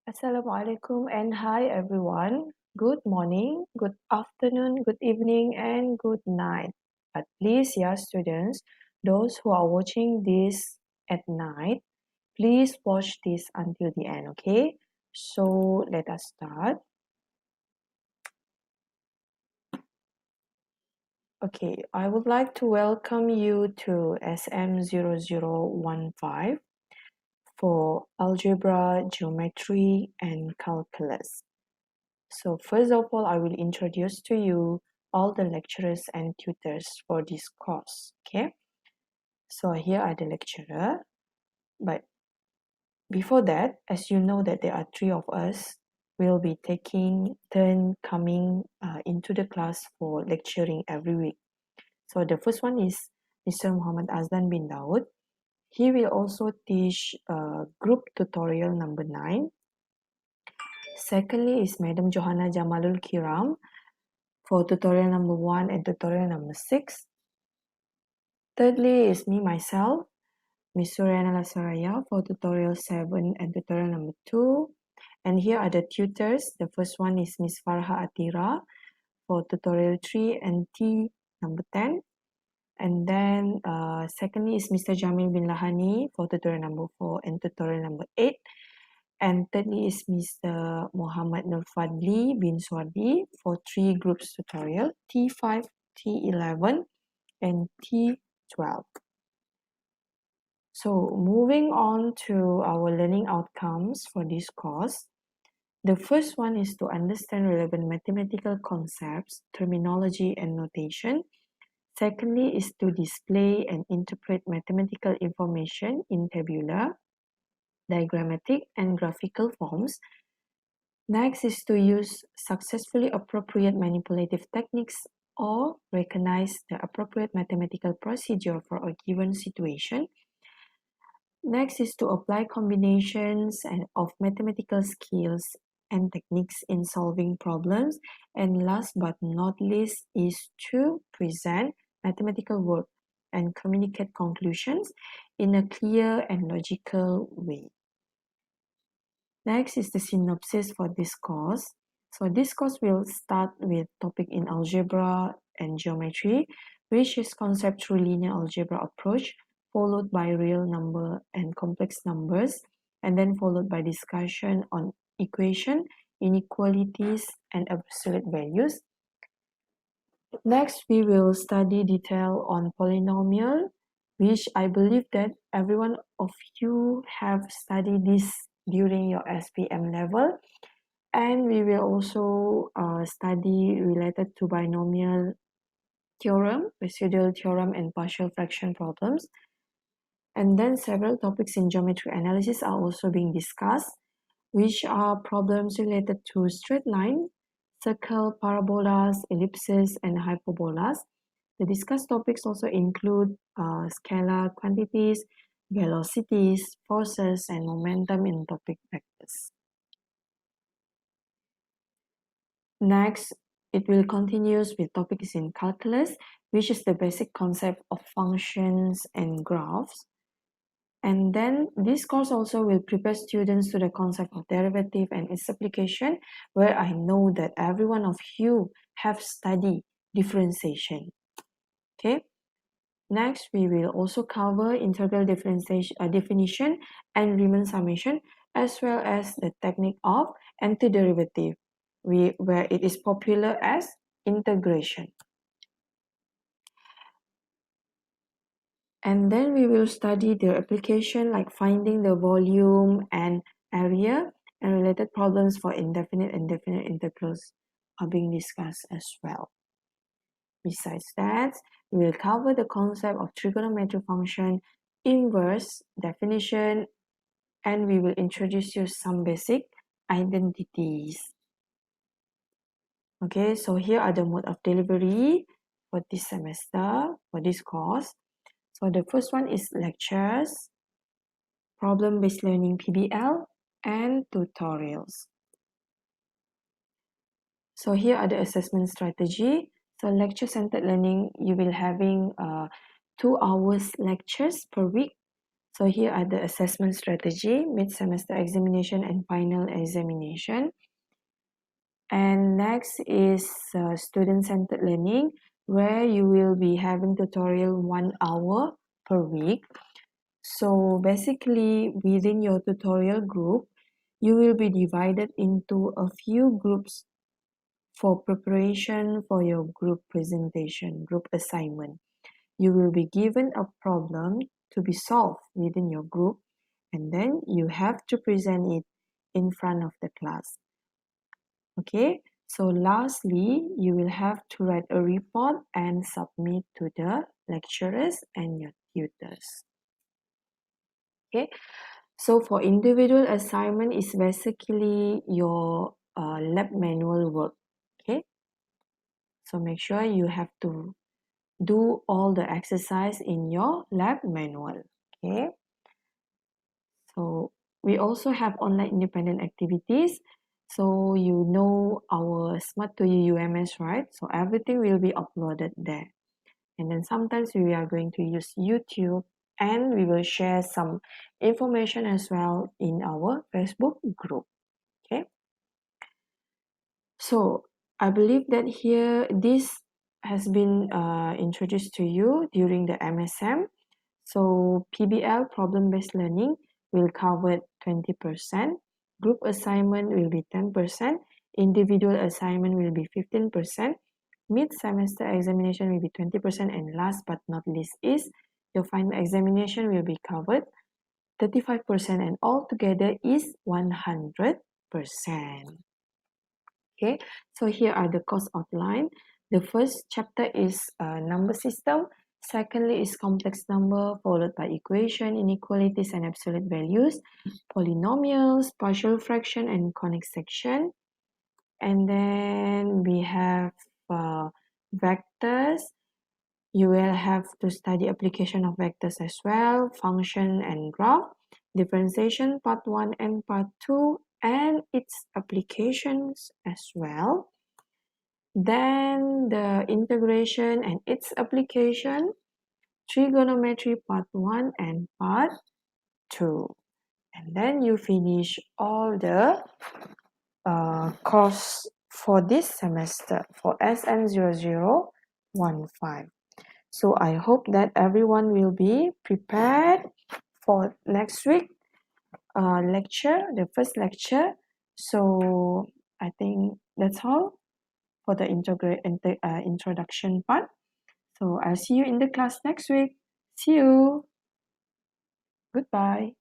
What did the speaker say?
Assalamualaikum and hi everyone. Good morning, good afternoon, good evening, and good night. But please, students, those who are watching this at night, please watch this until the end, okay? So let us start. Okay, I would like to welcome you to SM0015 for Algebra, Geometry, and Calculus. So first of all, I will introduce to you all the lecturers and tutors for this course, okay? So here are the lecturer, but before that, as you know that there are three of us, we'll be taking turn coming into the class for lecturing every week. So the first one is Mr. Muhammad Azlan bin Daud. He will also teach group tutorial number 9. Secondly is Madam Johanna Jamalul Kiram for tutorial number 1 and tutorial number 6. Thirdly is me myself, Miss Suryana Lasaraya for tutorial 7 and tutorial number 2. And here are the tutors. The first one is Miss Farha Atira for tutorial 3 and T number 10. And then secondly is Mr. Jamil bin Lahani for tutorial number 4 and tutorial number 8. And thirdly is Mr. Muhammad Nurfadli bin Swardi for 3 groups tutorial, T5, T11, and T12. So moving on to our learning outcomes for this course, the first one is to understand relevant mathematical concepts, terminology, and notation. Secondly is to display and interpret mathematical information in tabular, diagrammatic, and graphical forms. Next is to use successfully appropriate manipulative techniques or recognize the appropriate mathematical procedure for a given situation. Next is to apply combinations of mathematical skills and techniques in solving problems. And last but not least is to present mathematical work and communicate conclusions in a clear and logical way. Next is the synopsis for this course. So this course will start with topic in algebra and geometry, which is concept through linear algebra approach, followed by real number and complex numbers, and then followed by discussion on equation, inequalities, and absolute values. Next, we will study detail on polynomial, which I believe that every one of you have studied this during your SPM level. And we will also study related to binomial theorem, residual theorem, and partial fraction problems. And then several topics in geometry analysis are also being discussed, which are problems related to straight line, circle, parabolas, ellipses, and hyperbolas. The discussed topics also include scalar quantities, velocities, forces, and momentum in topic vectors. Next, it will continue with topics in calculus, which is the basic concept of functions and graphs. And then this course also will prepare students to the concept of derivative and its application, where I know that every one of you have studied differentiation. Okay. Next, we will also cover integral definition and Riemann summation, as well as the technique of antiderivative, where it is popular as integration. And then we will study their application, like finding the volume and area, and related problems for indefinite and definite integrals are being discussed as well. Besides that, we will cover the concept of trigonometric function, inverse, definition, and we will introduce you some basic identities. Okay, so here are the mode of delivery for this semester, for this course. So the first one is lectures, problem-based learning PBL, and tutorials. So here are the assessment strategy. So lecture-centered learning, you will having 2 hours lectures per week. So here are the assessment strategy, mid-semester examination and final examination. And next is student-centered learning, where you will be having tutorial 1 hour per week. So basically, within your tutorial group, you will be divided into a few groups for preparation for your group presentation, group assignment. You will be given a problem to be solved within your group, and then you have to present it in front of the class. Okay, so lastly, you will have to write a report and submit to the lecturers and your tutors. Okay, so for individual assignment is basically your lab manual work. Okay, so make sure you have to do all the exercise in your lab manual. Okay, so we also have online independent activities. So you know our Smart to You UMS, right? So everything will be uploaded there. And then sometimes we are going to use YouTube, and we will share some information as well in our Facebook group. Okay. So I believe that here this has been introduced to you during the MSM. So PBL, problem-based learning, will cover 20%. Group assignment will be 10%. Individual assignment will be 15%. Mid-semester examination will be 20%. And last but not least is your final examination will be covered 35%, and altogether is 100%. Okay, so here are the course outline. The first chapter is number system. Secondly is complex number, followed by equation, inequalities, and absolute values, polynomials, partial fraction, and conic section. And then we have vectors. You will have to study application of vectors as well, function and graph, differentiation part 1 and part 2, and its applications as well. Then the integration and its application, trigonometry part 1 and part 2. And then you finish all the course for this semester for SM0015. So I hope that everyone will be prepared for next week lecture, the first lecture. So I think that's all for the introduction part. So I'll see you in the class next week. See you. Goodbye.